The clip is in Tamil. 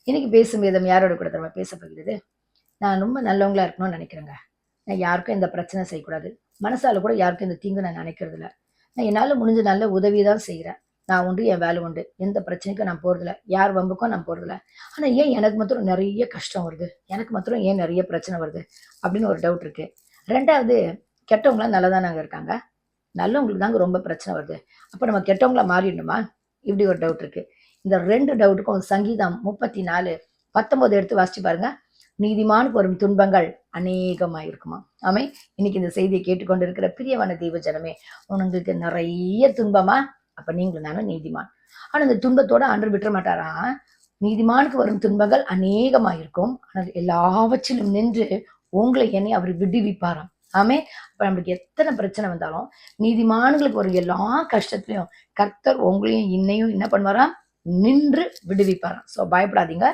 இன்னைக்கு பேசும் விதம் யாரோட கூட நம்ம பேச போகிறது? நான் ரொம்ப நல்லவங்களா இருக்கணும்னு நினைக்கிறேங்க. நான் யாருக்கும் எந்த பிரச்சனை செய்யக்கூடாது. மனசால கூட யாருக்கும் இந்த தீங்கு நான் நினைக்கிறது இல்ல. நான் என்னால முடிஞ்ச நல்ல உதவி தான் செய்கிறேன். நான் உண்டு, என் வேலை உண்டு. எந்த பிரச்சனைக்கும் நான் போறதில்ல. யார் வம்புக்கும் நான் போறதில்ல. ஆனா ஏன் எனக்கு மாத்திரம் நெறைய கஷ்டம் வருது? எனக்கு மாத்திரம் ஏன் நெறைய பிரச்சனை வருது? அப்படின்னு ஒரு டவுட் இருக்கு. 2வது, கெட்டவங்கலாம் நல்லதானாங்க இருக்காங்க. நல்லவங்களுக்கு தாங்க ரொம்ப பிரச்சனை வருது. அப்ப நம்ம கெட்டவங்களா மாறிடணுமா? இப்படி ஒரு டவுட் இருக்கு. இந்த 2 டவுட்டுக்கும் சங்கீதம் 34:19 எடுத்து வாசிச்சு பாருங்க. நீதிமானுக்கு வரும் துன்பங்கள் அநேகமா இருக்குமா. ஆமே. இன்னைக்கு இந்த செய்தியை கேட்டுக்கொண்டு இருக்கிற பிரியமான தெய்வ ஜனமே, உங்களுக்கு நிறைய துன்பமா? அப்ப நீங்களும் நானும் நீதிமான். ஆனா இந்த துன்பத்தோட ஆண்டவர் விட்டுற மாட்டாரா? நீதிமானுக்கு வரும் துன்பங்கள் அநேகமா இருக்கும், ஆனால் எல்லாவற்றிலும் நின்று உங்களை என்னை அவர் விடுவிப்பாராம். ஆமே. அப்ப நம்மளுக்கு எத்தனை பிரச்சனை வந்தாலும் நீதிமான்களுக்கு வரும் எல்லா கஷ்டத்திலையும் கர்த்தர் உங்களையும் இன்னையும் என்ன பண்ணுவாராம்? நின்று விடுவிப்பாராம். சோ பயப்படாதீங்க.